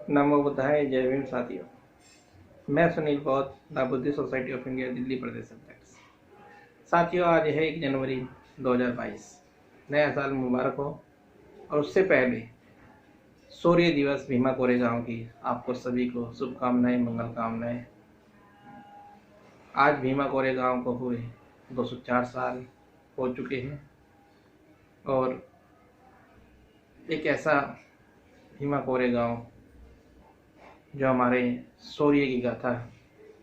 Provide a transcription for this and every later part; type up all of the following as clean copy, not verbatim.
नमो बुद्धाय। जय भीम साथियों। मैं Sunil Bauddh, the Buddhist society of India, Delhi प्रदेश अध्यक्ष। साथियों, आज है 1 जनवरी 2022। नया साल मुबारक हो। और उससे पहले सूर्य दिवस भीमा कोरेगांव की आपको सभी को शुभकामनाएं, मंगल कामनाएं। आज भीमा कोरेगांव को हुए 204 साल हो चुके हैं और एक ऐसा भीमा कोरेगांव जो हमारे शौर्य की गाथा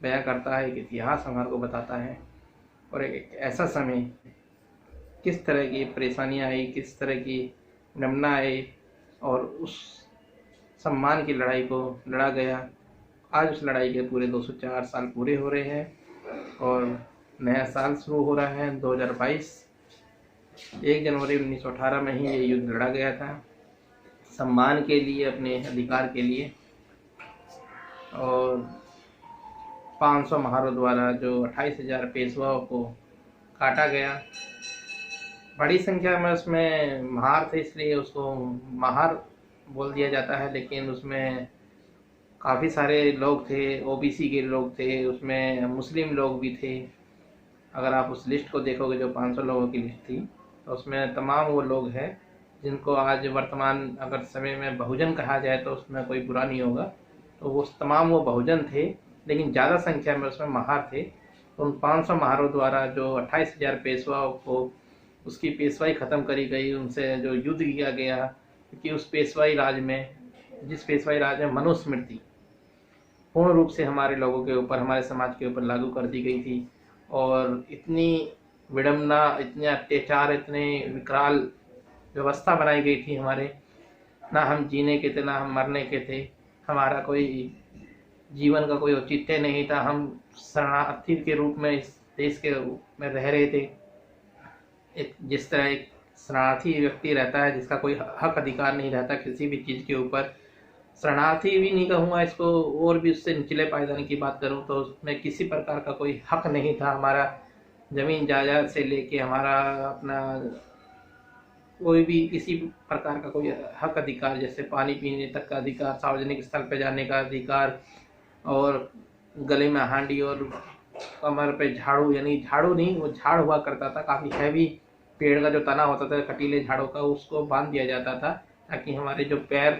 बयां करता है, एक इतिहास हमारे को बताता है। और एक ऐसा समय, किस तरह की परेशानियां आई, किस तरह की विडम्बना आई और उस सम्मान की लड़ाई को लड़ा गया। आज उस लड़ाई के पूरे 204 साल पूरे हो रहे हैं और नया साल शुरू हो रहा है 2022। 1 जनवरी 1918 में ही ये युद्ध लड़ा गया था, सम्मान के लिए, अपने अधिकार के लिए। और 500 महारों द्वारा जो 28,000 पेशवाओं को काटा गया। बड़ी संख्या में उसमें महार थे, इसलिए उसको महार बोल दिया जाता है, लेकिन उसमें काफ़ी सारे लोग थे, ओबीसी के लोग थे, उसमें मुस्लिम लोग भी थे। अगर आप उस लिस्ट को देखोगे जो 500 लोगों की लिस्ट थी, तो उसमें तमाम वो लोग हैं जिनको आज वर्तमान अगर समय में बहुजन कहा जाए तो उसमें कोई बुरा नहीं होगा। तो वो तमाम वो बहुजन थे, लेकिन ज़्यादा संख्या में उसमें महार थे। तो उन 500 महारों द्वारा जो 28,000 पेशवाओं को उसकी पेशवाई ख़त्म करी गई, उनसे जो युद्ध किया गया, क्योंकि उस पेशवाई राज में, जिस पेशवाई राज में मनुस्मृति पूर्ण रूप से हमारे लोगों के ऊपर, हमारे समाज के ऊपर लागू कर दी गई थी। और इतनी विडम्बना, इतने अत्याचार, इतने विकराल व्यवस्था बनाई गई थी हमारे, ना हम जीने के थे, ना हम मरने के थे। हमारा कोई जीवन का कोई औचित्य नहीं था। हम शरणार्थी के रूप में इस देश के रूप में रह रहे थे। एक जिस तरह एक शरणार्थी व्यक्ति रहता है जिसका कोई हक अधिकार नहीं रहता किसी भी चीज़ के ऊपर, शरणार्थी भी नहीं कहूँगा इसको, और भी उससे निचले पायदान की बात करूँ तो उसमें किसी प्रकार का कोई हक नहीं था। हमारा ज़मीन जायदाद से लेके हमारा अपना कोई भी किसी प्रकार का कोई हक अधिकार, जैसे पानी पीने तक का अधिकार, सार्वजनिक स्थल पर जाने का अधिकार, और गले में हांडी और कमर पे झाड़ू, यानी झाड़ू नहीं, वो झाड़ हुआ करता था, काफ़ी हैवी पेड़ का जो तना होता था, कटीले झाड़ों का, उसको बांध दिया जाता था ताकि हमारे जो पैर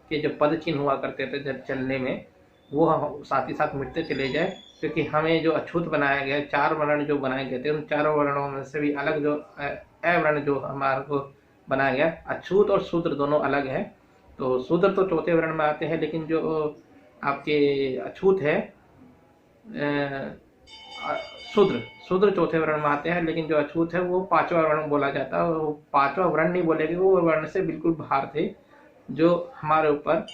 के जो पद चिन्ह हुआ करते थे जब चलने में, वो साथ ही साथ मिटते चले जाए। क्योंकि हमें जो अछूत बनाया गया, 4 वर्ण जो बनाए गए थे, उन चारों वर्णों में से भी अलग जो अवर्ण जो हमारे को बनाया गया, अछूत और शूद्र दोनों अलग है। तो शूद्र तो चौथे वर्ण में आते हैं, लेकिन जो आपके अछूत है, शूद्र शूद्र चौथे वर्ण में आते हैं, लेकिन जो अछूत है वो 5वां वर्ण बोला जाता है। वो 5वां वर्ण नहीं बोलेगे, वो वर्ण से बिल्कुल बाहर थे, जो हमारे ऊपर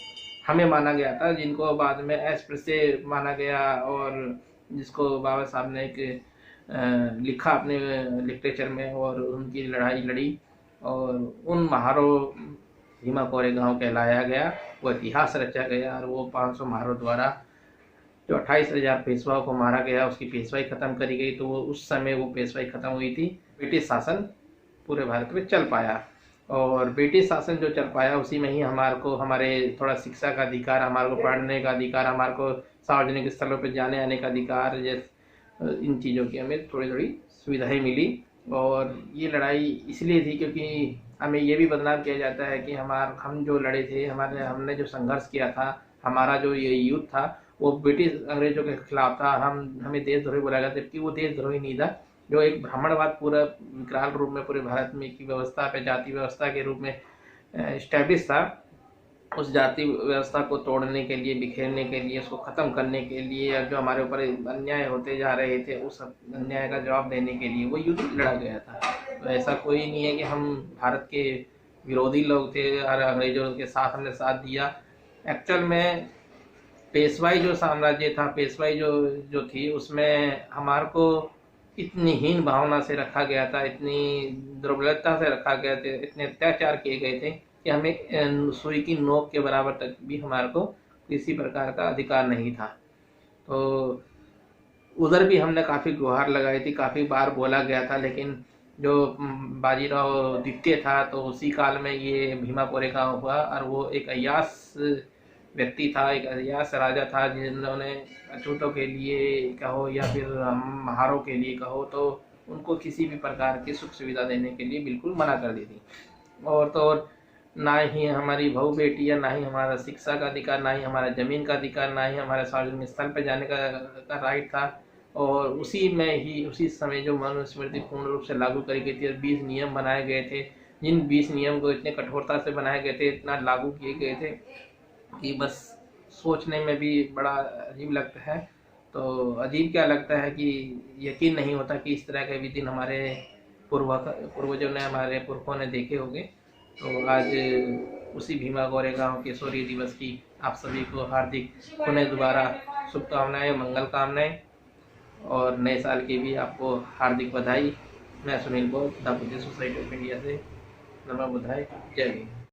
हमें माना गया था, जिनको बाद में अस्पृश्य माना गया, और जिसको बाबा साहब ने एक लिखा अपने लिटरेचर में, और उनकी लड़ाई लड़ी और उन महारों भीमा कोरेगांव कहलाया गया, वो इतिहास रचा गया। और वो 500 महारों द्वारा जो 28,000 पेशवाओं को मारा गया, उसकी पेशवाई खत्म करी गई। तो वो उस समय वो पेशवाई खत्म हुई थी, ब्रिटिश शासन पूरे भारत में चल पाया। और ब्रिटिश शासन जो चल पाया, उसी में ही हमारे को, हमारे थोड़ा शिक्षा का अधिकार, हमारे को पढ़ने का अधिकार, हमारे को सार्वजनिक स्थलों पर जाने आने का अधिकार, जैसे इन चीज़ों की हमें थोड़ी थोड़ी सुविधाएं मिली। और ये लड़ाई इसलिए थी क्योंकि हमें ये भी बदनाम किया जाता है कि हम जो लड़े थे, हमने जो संघर्ष किया था, हमारा जो ये युद्ध था, वो ब्रिटिश अंग्रेजों के खिलाफ था। हमें देशद्रोही बोला गया, जबकि वो देशद्रोही नहीं था। जो एक ब्राह्मणवाद पूरा विकराल रूप में पूरे भारत में की व्यवस्था पे, जाति व्यवस्था के रूप में इस्टेब्लिश था, उस जाति व्यवस्था को तोड़ने के लिए, बिखेरने के लिए, उसको ख़त्म करने के लिए, जो हमारे ऊपर अन्याय होते जा रहे थे, उस अन्याय का जवाब देने के लिए वो युद्ध लड़ा गया था। तो ऐसा कोई नहीं है कि हम भारत के विरोधी लोग थे और अंग्रेजों के साथ हमने साथ दिया। एक्चुअल में पेशवाई जो साम्राज्य था, पेशवाई जो थी, उसमें हमारे को इतनी हीन भावना से रखा गया था, इतनी दुर्बलता से रखा गया था, इतने अत्याचार किए गए थे कि हमें सुई की नोक के बराबर तक भी हमारे को किसी प्रकार का अधिकार नहीं था। तो उधर भी हमने काफ़ी गुहार लगाई थी, काफ़ी बार बोला गया था, लेकिन जो बाजीराव द्वितीय था, तो उसी काल में ये भीमा कोरेगांव हुआ। और वो एक अय्याश व्यक्ति था, एक अयास राजा था, जिन्होंने अछूतों के लिए कहो या फिर हम महारों के लिए कहो, तो उनको किसी भी प्रकार की सुख सुविधा देने के लिए बिल्कुल मना कर दी थी। और तो और ना ही हमारी बहू बेटियाँ, ना ही हमारा शिक्षा का अधिकार, ना ही हमारा ज़मीन का अधिकार, ना ही हमारे सार्वजनिक स्थल पर जाने का राइट था। और उसी समय जो मनुस्मृति पूर्ण रूप से लागू करी गई थी और 20 नियम बनाए गए थे, जिन 20 नियम को इतने कठोरता से बनाए गए थे, इतना लागू किए गए थे कि बस सोचने में भी बड़ा अजीब लगता है। तो अजीब क्या लगता है कि यकीन नहीं होता कि इस तरह के भी दिन हमारे पूर्वजों ने, हमारे पुरखों ने देखे होंगे। तो आज उसी भीमा कोरेगांव के शौर्य दिवस की आप सभी को हार्दिक पुनः दोबारा शुभकामनाएं, मंगल कामनाएं, और नए साल की भी आपको हार्दिक बधाई। मैं सुनील बोध, the Buddhist society of India से। नमः बुद्धाय, जय हिंद।